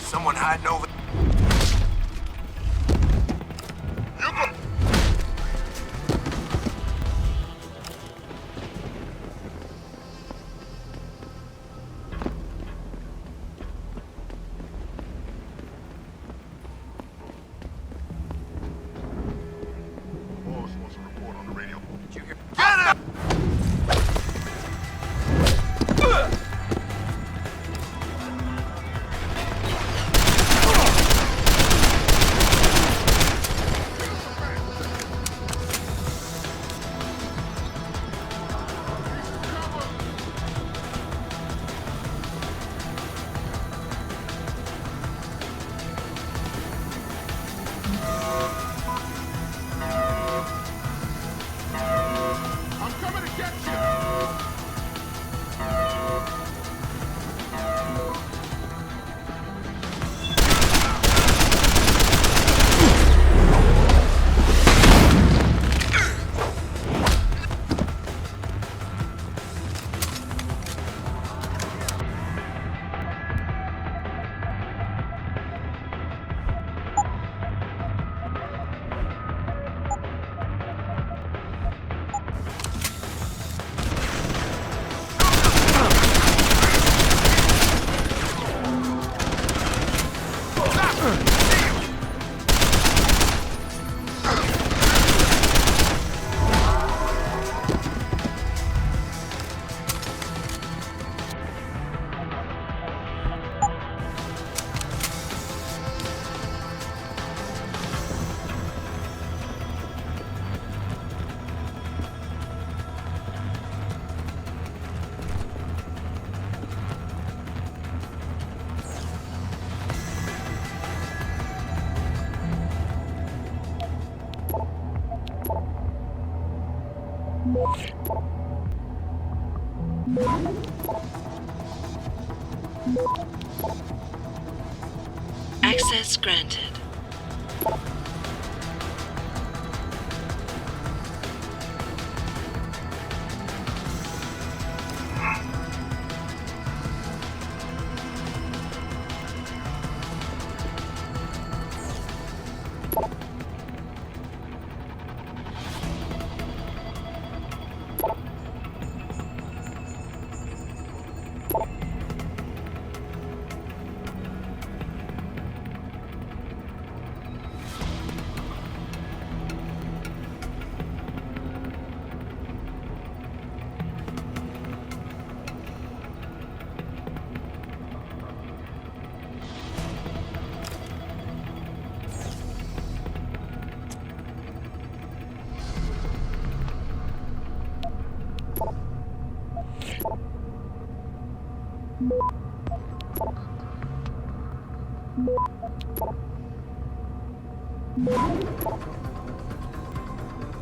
Someone hiding over. You go. Boss wants a report on the radio. Did you hear? Get him! I'm coming to get you! Access granted.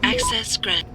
Access granted.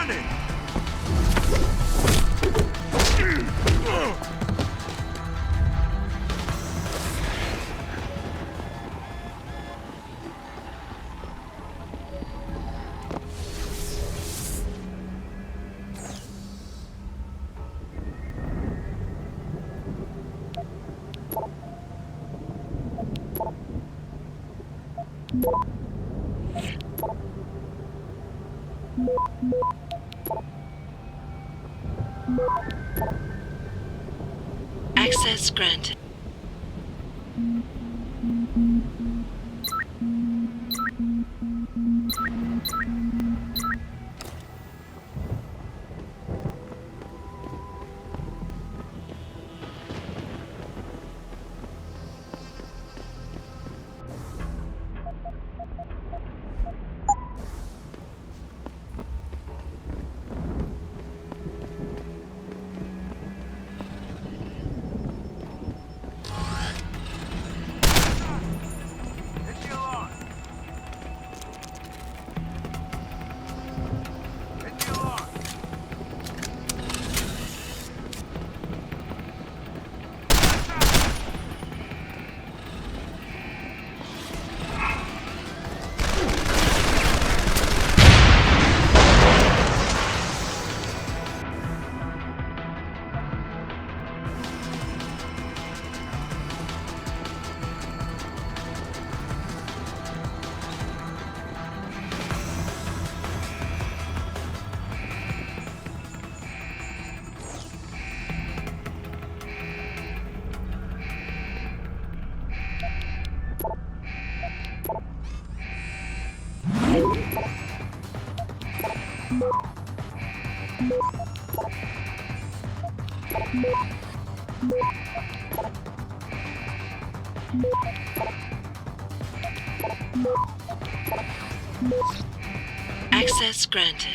running! Access granted. Hit the alarm! Hit the alarm! Access granted.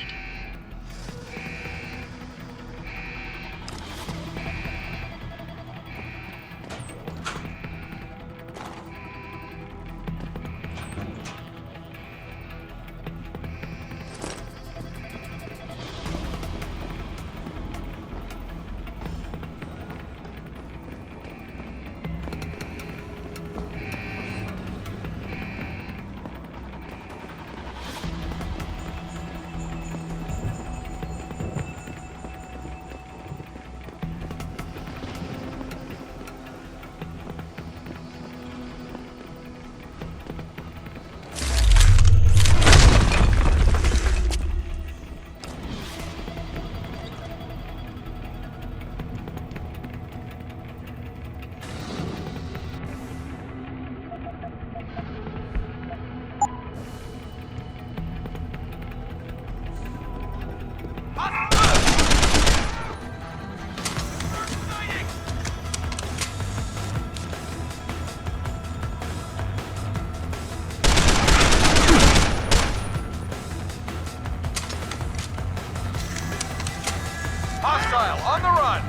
Hostile, on the run!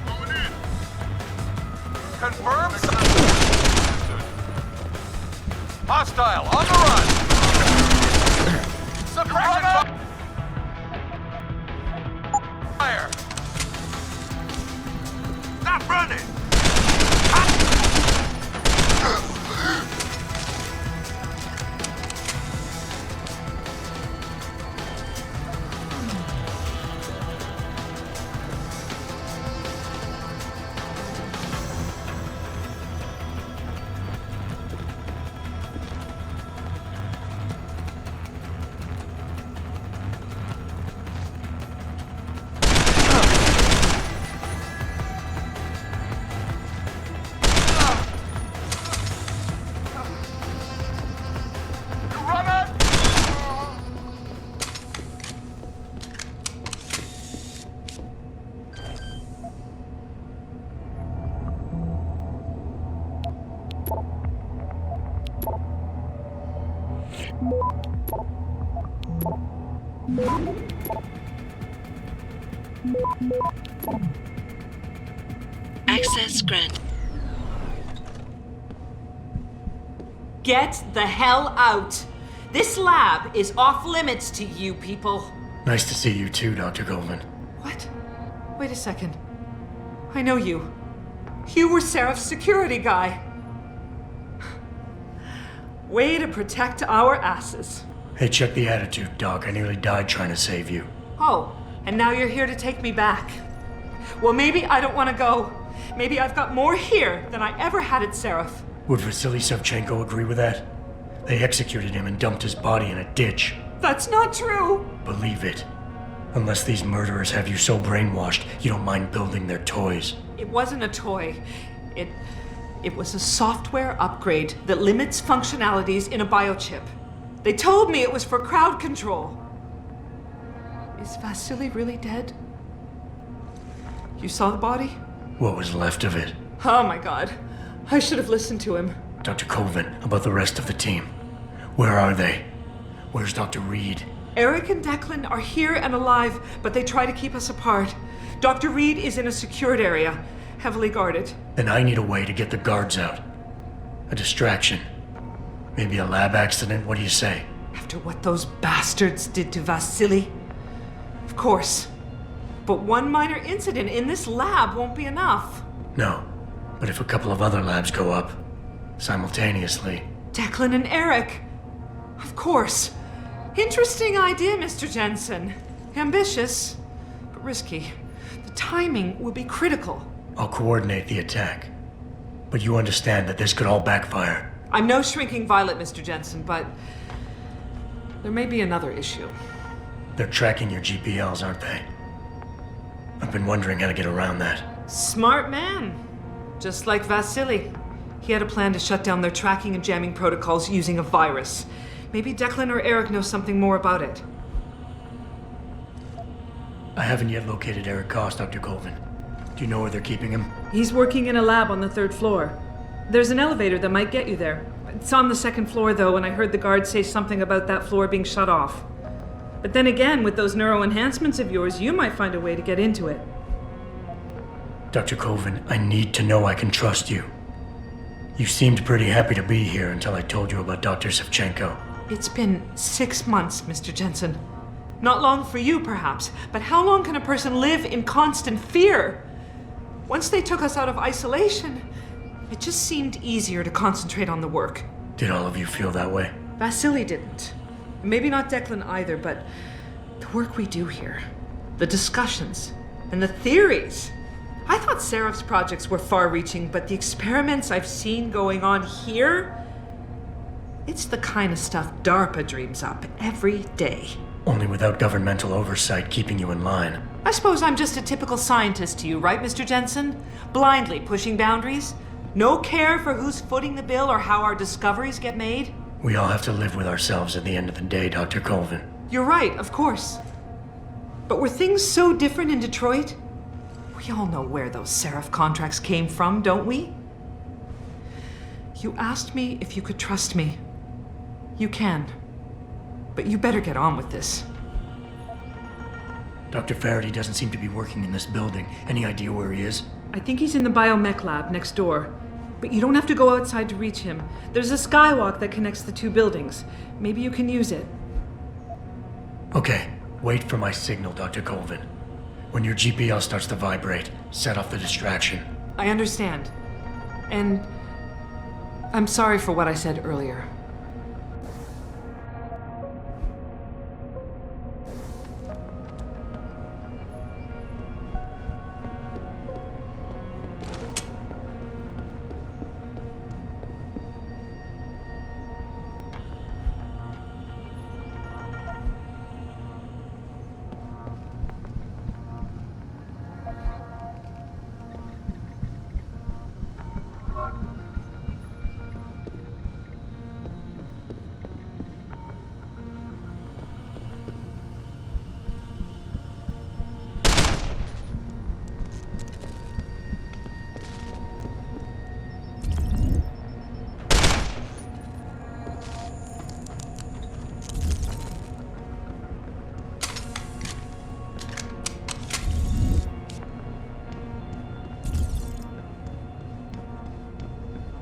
Going in. Confirm. Hostile, on the run! Suppression fire! Stop running! Access granted. Get the hell out! This lab is off limits to you people. Nice to see you too, Dr. Goldman. What? Wait a second. I know you. You were Seraph's security guy. Way to protect our asses. Hey, check the attitude, Doc. I nearly died trying to save you. Oh, and now you're here to take me back. Well, maybe I don't want to go. Maybe I've got more here than I ever had at Seraph. Would Vasily Savchenko agree with that? They executed him and dumped his body in a ditch. That's not true. Believe it. Unless these murderers have you so brainwashed, you don't mind building their toys. It wasn't a toy. It was a software upgrade that limits functionalities in a biochip. They told me it was for crowd control. Is Vasily really dead? You saw the body? What was left of it? Oh my god. I should have listened to him. Dr. Colvin, about the rest of the team. Where are they? Where's Dr. Reed? Eric and Declan are here and alive, but they try to keep us apart. Dr. Reed is in a secured area, heavily guarded. Then I need a way to get the guards out. A distraction. Maybe a lab accident, what do you say? After what those bastards did to Vasily? Of course. But one minor incident in this lab won't be enough. No, but if a couple of other labs go up, simultaneously. Declan and Eric. Of course. Interesting idea, Mr. Jensen. Ambitious, but risky. The timing will be critical. I'll coordinate the attack. But you understand that this could all backfire. I'm no shrinking violet, Mr. Jensen, but there may be another issue. They're tracking your GPLs, aren't they? I've been wondering how to get around that. Smart man. Just like Vasily. He had a plan to shut down their tracking and jamming protocols using a virus. Maybe Declan or Eric know something more about it. I haven't yet located Eric Koss, Dr. Colvin. Do you know where they're keeping him? He's working in a lab on the 3rd floor. There's an elevator that might get you there. It's on the 2nd floor, though, and I heard the guards say something about that floor being shut off. But then again, with those neuroenhancements of yours, you might find a way to get into it. Dr. Colvin, I need to know I can trust you. You seemed pretty happy to be here until I told you about Dr. Savchenko. It's been 6 months, Mr. Jensen. Not long for you, perhaps, but how long can a person live in constant fear? Once they took us out of isolation, it just seemed easier to concentrate on the work. Did all of you feel that way? Vasily didn't. Maybe not Declan either, but the work we do here, the discussions, and the theories. I thought Seraph's projects were far-reaching, but the experiments I've seen going on here, it's the kind of stuff DARPA dreams up every day. Only without governmental oversight keeping you in line. I suppose I'm just a typical scientist to you, right, Mr. Jensen? Blindly pushing boundaries? No care for who's footing the bill or how our discoveries get made? We all have to live with ourselves at the end of the day, Dr. Colvin. You're right, of course. But were things so different in Detroit? We all know where those Seraph contracts came from, don't we? You asked me if you could trust me. You can. But you better get on with this. Dr. Faraday doesn't seem to be working in this building. Any idea where he is? I think he's in the biomech lab next door. But you don't have to go outside to reach him. There's a skywalk that connects the 2 buildings. Maybe you can use it. Okay, wait for my signal, Dr. Colvin. When your GPL starts to vibrate, set off the distraction. I understand. And I'm sorry for what I said earlier.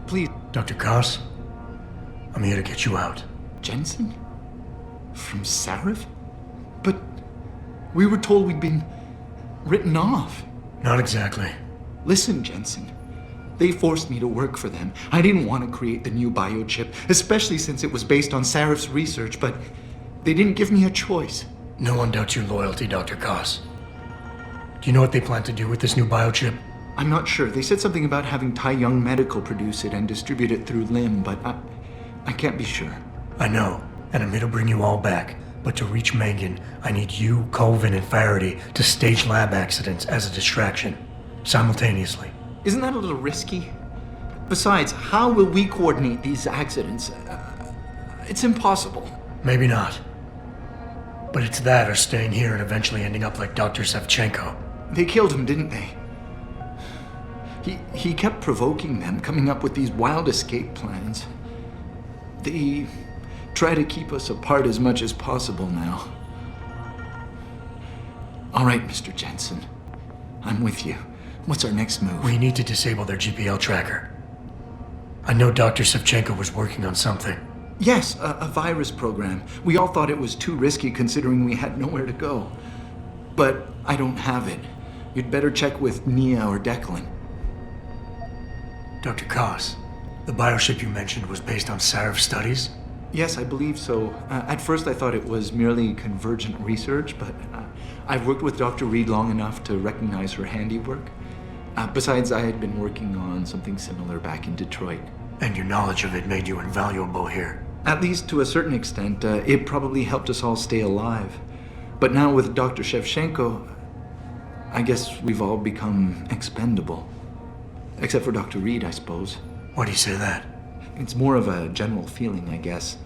Please, Dr. Koss, I'm here to get you out. Jensen? From Seraph? But We were told we'd been written off. Not exactly. Listen, Jensen. They forced me to work for them. I didn't want to create the new biochip, especially since it was based on Sarif's research, but they didn't give me a choice. No one doubts your loyalty, Dr. Koss. Do you know what they plan to do with this new biochip? I'm not sure. They said something about having Tai Young Medical produce it and distribute it through Lim, but I can't be sure. I know, and I'm here to bring you all back. But to reach Megan, I need you, Colvin, and Faraday to stage lab accidents as a distraction, simultaneously. Isn't that a little risky? Besides, how will we coordinate these accidents? It's impossible. Maybe not. But it's that or staying here and eventually ending up like Dr. Savchenko. They killed him, didn't they? He kept provoking them, coming up with these wild escape plans. They try to keep us apart as much as possible now. All right, Mr. Jensen. I'm with you. What's our next move? We need to disable their GPL tracker. I know Dr. Savchenko was working on something. Yes, a virus program. We all thought it was too risky considering we had nowhere to go. But I don't have it. You'd better check with Nia or Declan. Dr. Koss, the biochip you mentioned was based on Sarif studies? Yes, I believe so. At first I thought it was merely convergent research, but I've worked with Dr. Reed long enough to recognize her handiwork. Besides, I had been working on something similar back in Detroit. And your knowledge of it made you invaluable here. At least to a certain extent, it probably helped us all stay alive. But now with Dr. Shevchenko, I guess we've all become expendable. Except for Dr. Reed, I suppose. Why do you say that? It's more of a general feeling, I guess.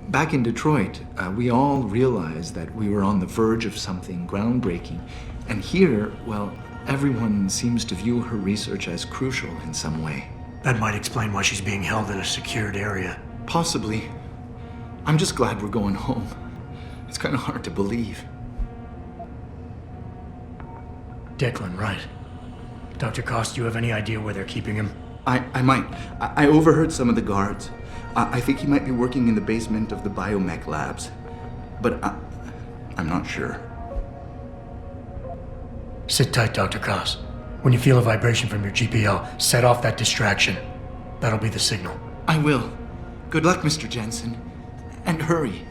Back in Detroit, we all realized that we were on the verge of something groundbreaking. And here, well, everyone seems to view her research as crucial in some way. That might explain why she's being held in a secured area. Possibly. I'm just glad we're going home. It's kind of hard to believe. Declan, right. Dr. Koss, do you have any idea where they're keeping him? I might. I overheard some of the guards. I think he might be working in the basement of the biomech labs. But I'm not sure. Sit tight, Dr. Koss. When you feel a vibration from your GPL, set off that distraction. That'll be the signal. I will. Good luck, Mr. Jensen. And hurry.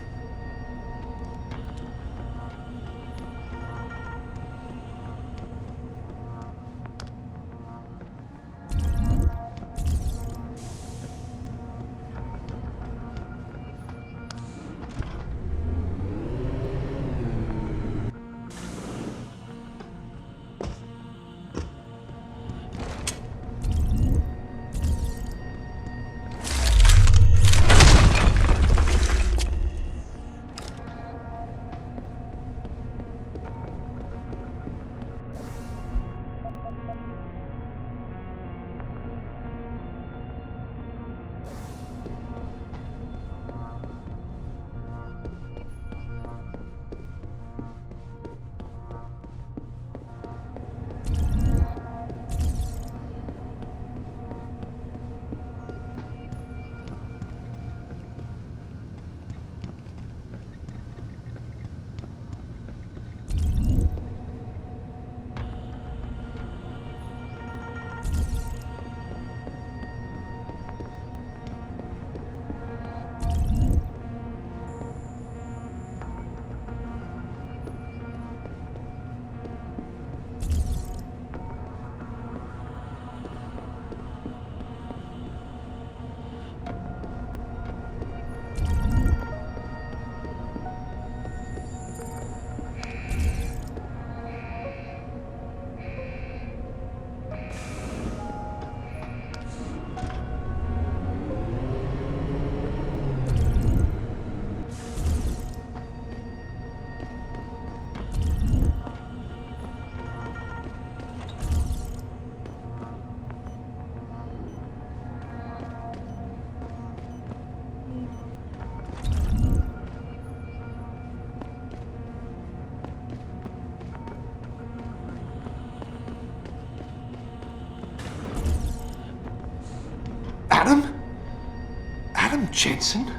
Jensen?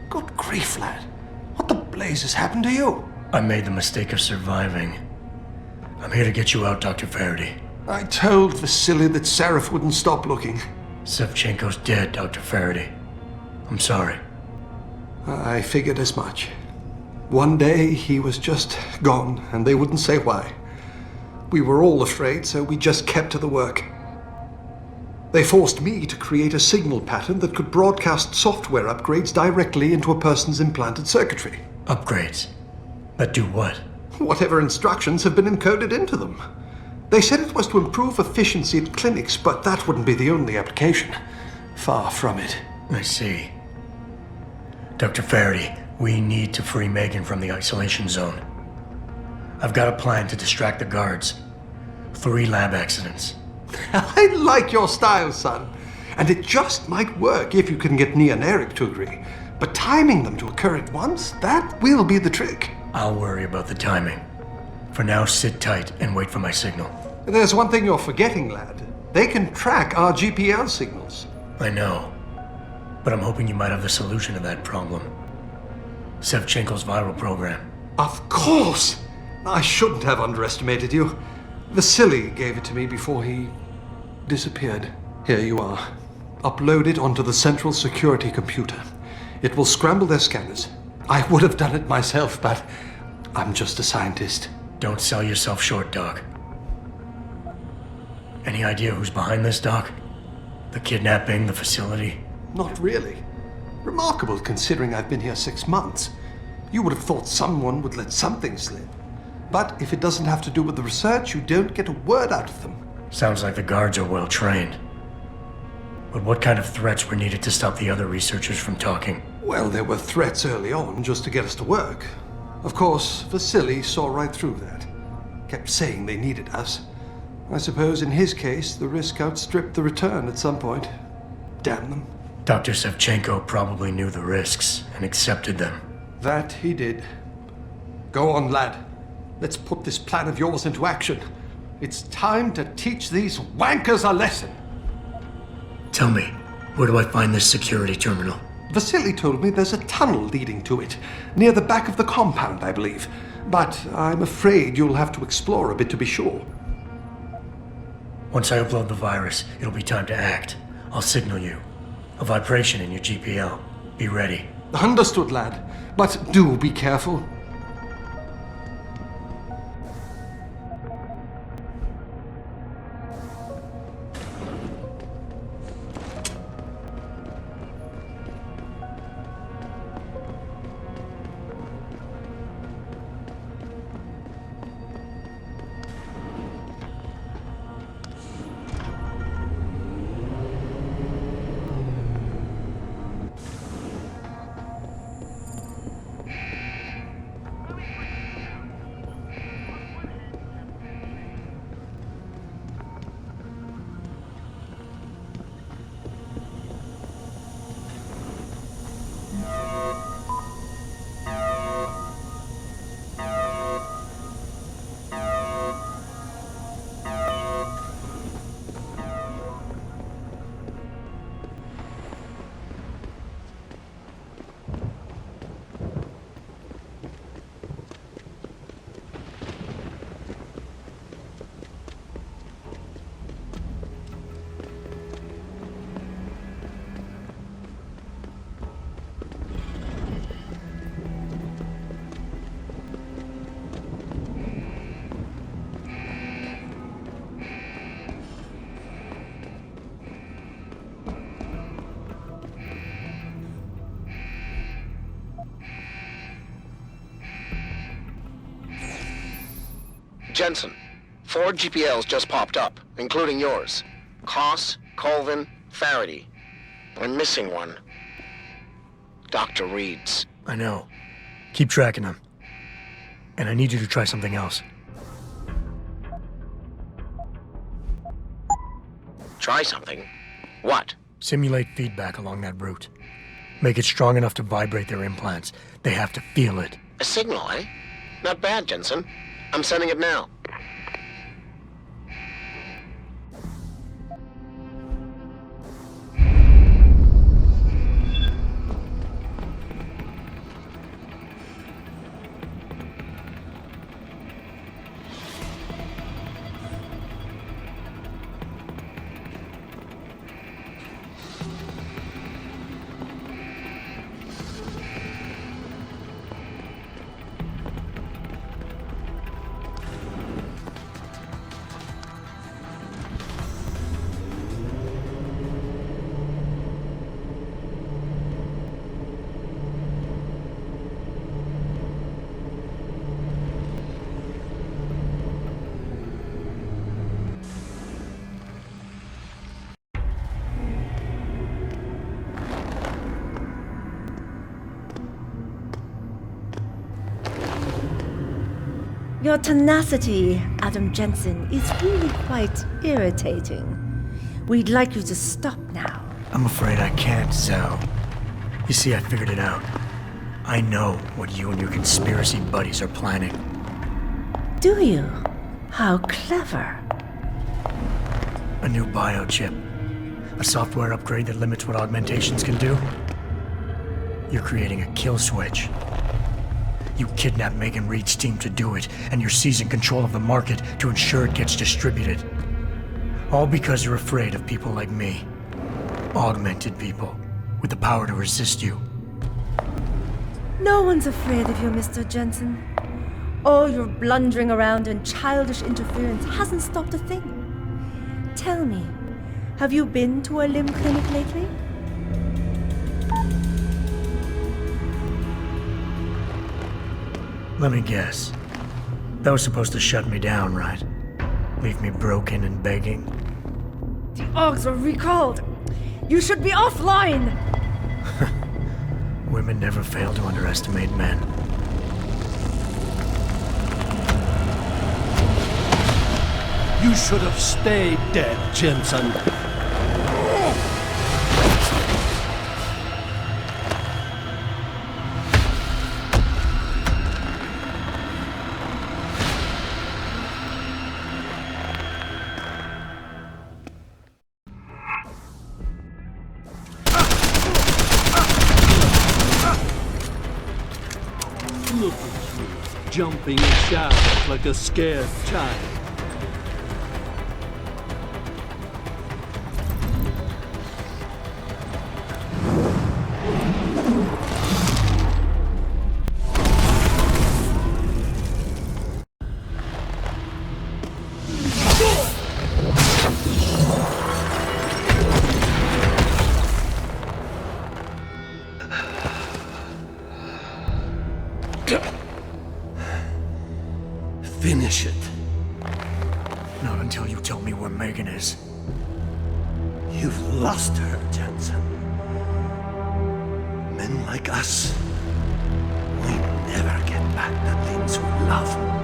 Good grief, lad. What the blazes happened to you? I made the mistake of surviving. I'm here to get you out, Dr. Faraday. I told Vasily that Seraph wouldn't stop looking. Sevchenko's dead, Dr. Faraday. I'm sorry. I figured as much. One day he was just gone, and they wouldn't say why. We were all afraid, so we just kept to the work. They forced me to create a signal pattern that could broadcast software upgrades directly into a person's implanted circuitry. Upgrades? But do what? Whatever instructions have been encoded into them. They said it was to improve efficiency at clinics, but that wouldn't be the only application. Far from it. I see. Dr. Faraday, we need to free Megan from the isolation zone. I've got a plan to distract the guards. 3 lab accidents. I like your style, son. And it just might work if you can get Nia and Eric to agree. But timing them to occur at once, that will be the trick. I'll worry about the timing. For now, sit tight and wait for my signal. There's one thing you're forgetting, lad. They can track our GPL signals. I know. But I'm hoping you might have the solution to that problem. Sevchenko's viral program. Of course! I shouldn't have underestimated you. Vasily gave it to me before he disappeared. Here you are. Upload it onto the central security computer. It will scramble their scanners. I would have done it myself, but I'm just a scientist. Don't sell yourself short, Doc. Any idea who's behind this, Doc? The kidnapping, the facility? Not really. Remarkable considering I've been here 6 months. You would have thought someone would let something slip. But if it doesn't have to do with the research, you don't get a word out of them. Sounds like the guards are well trained. But what kind of threats were needed to stop the other researchers from talking? Well, there were threats early on just to get us to work. Of course, Vasily saw right through that. Kept saying they needed us. I suppose in his case, the risk outstripped the return at some point. Damn them. Dr. Sevchenko probably knew the risks and accepted them. That he did. Go on, lad. Let's put this plan of yours into action. It's time to teach these wankers a lesson. Tell me, where do I find this security terminal? Vasily told me there's a tunnel leading to it, near the back of the compound, I believe. But I'm afraid you'll have to explore a bit to be sure. Once I upload the virus, it'll be time to act. I'll signal you. A vibration in your GPL. Be ready. Understood, lad. But do be careful. Jensen, 4 GPLs just popped up, including yours. Koss, Colvin, Faraday. I'm missing one. Dr. Reed's. I know. Keep tracking them. And I need you to try something else. Try something? What? Simulate feedback along that route. Make it strong enough to vibrate their implants. They have to feel it. A signal, eh? Not bad, Jensen. I'm sending it now. Your tenacity, Adam Jensen, is really quite irritating. We'd like you to stop now. I'm afraid I can't, Zhao. You see, I figured it out. I know what you and your conspiracy buddies are planning. Do you? How clever. A new biochip. A software upgrade that limits what augmentations can do. You're creating a kill switch. You kidnapped Megan Reed's team to do it, and you're seizing control of the market to ensure it gets distributed. All because you're afraid of people like me. Augmented people, with the power to resist you. No one's afraid of you, Mr. Jensen. All your blundering around and childish interference hasn't stopped a thing. Tell me, have you been to a limb clinic lately? Let me guess. That was supposed to shut me down, right? Leave me broken and begging? The Augs were recalled. You should be offline! Women never fail to underestimate men. You should have stayed dead, Jensen. Look at you, jumping in shadows like a scared child. Finish it. Not until you tell me where Megan is. You've lost her, Jensen. Men like us, we never get back the things we love.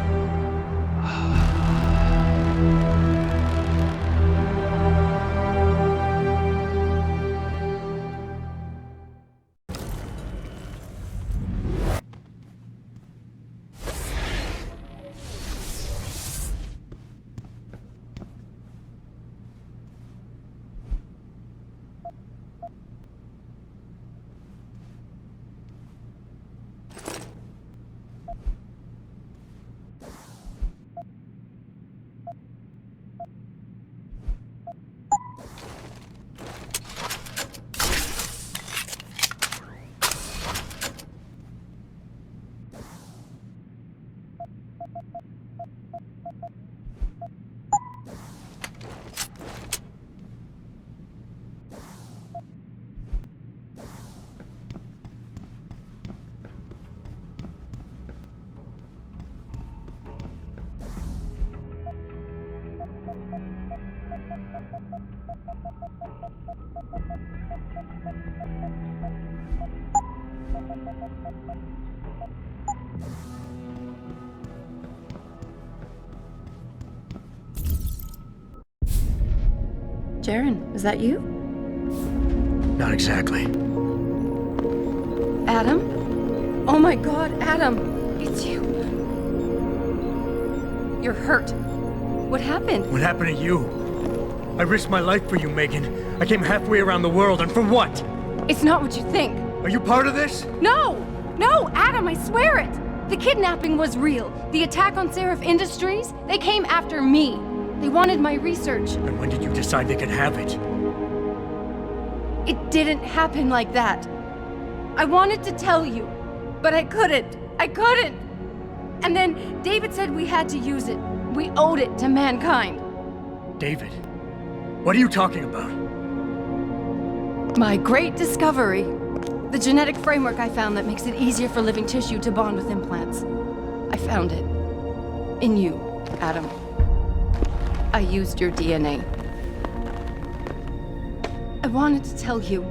Jaren, is that you? Not exactly. Adam? Oh my god, Adam! It's you. You're hurt. What happened? What happened to you? I risked my life for you, Megan. I came halfway around the world, and for what? It's not what you think. Are you part of this? No! No, Adam, I swear it! The kidnapping was real. The attack on Seraph Industries, they came after me. They wanted my research. And when did you decide they could have it? It didn't happen like that. I wanted to tell you, but I couldn't. I couldn't! And then David said we had to use it. We owed it to mankind. David? What are you talking about? My great discovery. The genetic framework I found that makes it easier for living tissue to bond with implants. I found it. In you, Adam. I used your DNA. I wanted to tell you,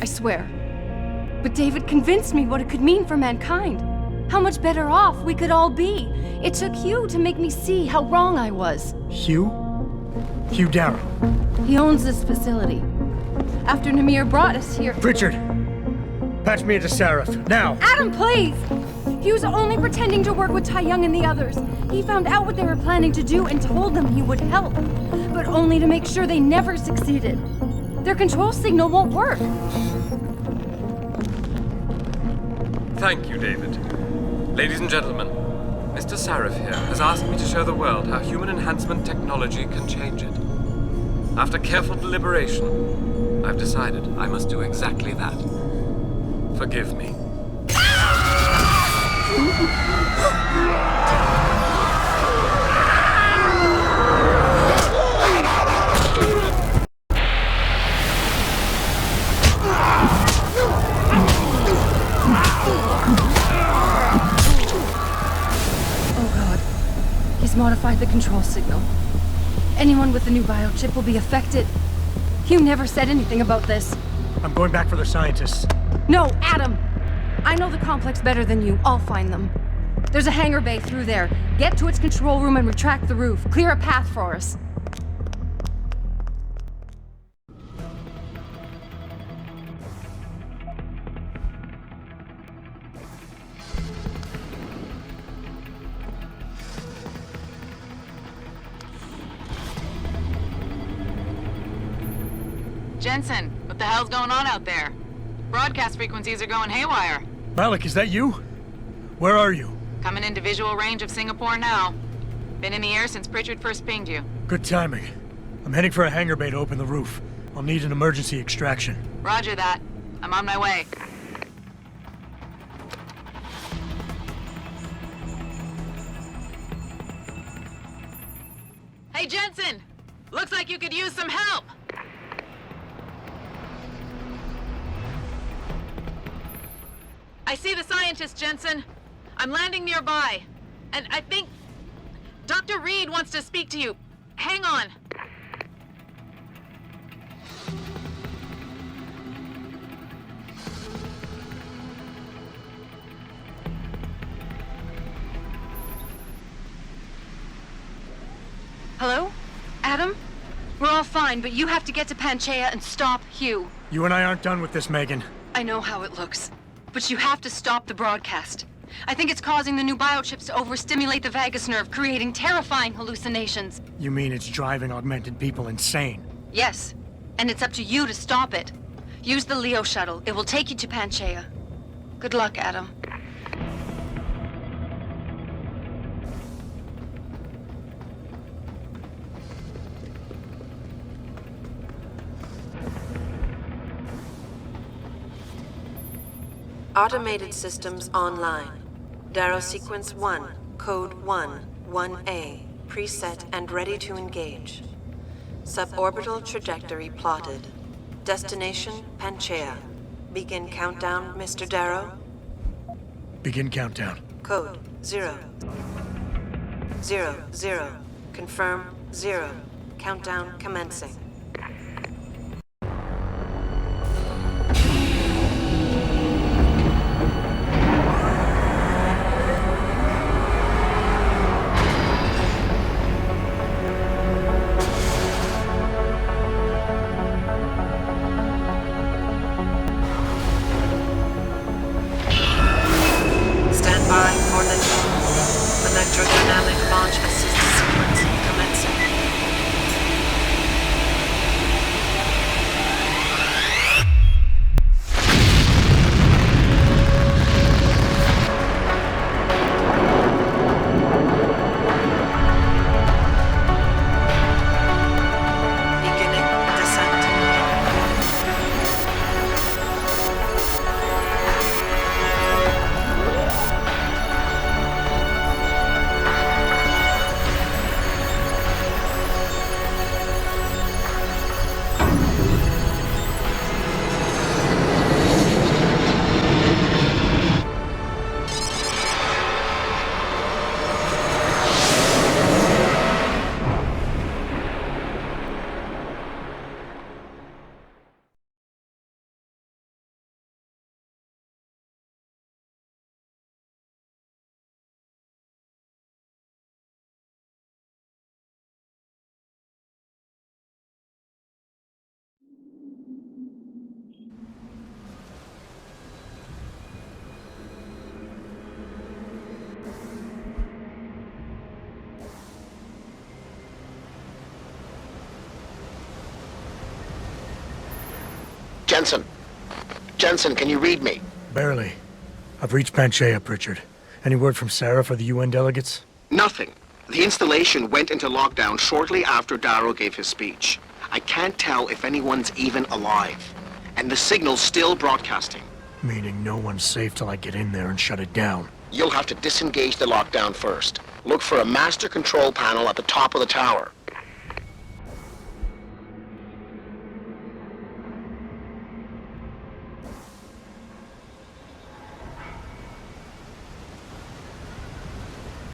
I swear. But David convinced me what it could mean for mankind. How much better off we could all be. It took Hugh to make me see how wrong I was. Hugh? Hugh Darrow. He owns this facility. After Namir brought us here... Pritchard! Patch me into Sarif, now! Adam, please! He was only pretending to work with Tai Young and the others. He found out what they were planning to do and told them he would help. But only to make sure they never succeeded. Their control signal won't work. Thank you, David. Ladies and gentlemen, Mr. Sarif here has asked me to show the world how human enhancement technology can change it. After careful deliberation, I've decided I must do exactly that. Forgive me. Modified the control signal. Anyone with the new biochip will be affected. Hugh never said anything about this. I'm going back for the scientists. No, Adam! I know the complex better than you. I'll find them. There's a hangar bay through there. Get to its control room and retract the roof. Clear a path for us. Jensen, what the hell's going on out there? Broadcast frequencies are going haywire. Malik, is that you? Where are you? Coming into visual range of Singapore now. Been in the air since Pritchard first pinged you. Good timing. I'm heading for a hangar bay to open the roof. I'll need an emergency extraction. Roger that. I'm on my way. Hey, Jensen! Looks like you could use some help! I see the scientist, Jensen. I'm landing nearby. And I think... Dr. Reed wants to speak to you. Hang on. Hello? Adam? We're all fine, but you have to get to Panchaea and stop Hugh. You and I aren't done with this, Megan. I know how it looks. But you have to stop the broadcast. I think it's causing the new biochips to overstimulate the vagus nerve, creating terrifying hallucinations. You mean it's driving augmented people insane? Yes. And it's up to you to stop it. Use the Leo shuttle. It will take you to Panchaea. Good luck, Adam. Automated systems online. Darrow Sequence 1, Code 1, 1A, preset and ready to engage. Suborbital trajectory plotted. Destination, Panchaea. Begin countdown, Mr. Darrow. Begin countdown. Code 0. 0, 0. Confirm 0. Countdown commencing. Jensen. Jensen, can you read me? Barely. I've reached Panchea, Pritchard. Any word from Sarah for the UN delegates? Nothing. The installation went into lockdown shortly after Darrow gave his speech. I can't tell if anyone's even alive. And the signal's still broadcasting. Meaning no one's safe till I get in there and shut it down. You'll have to disengage the lockdown first. Look for a master control panel at the top of the tower.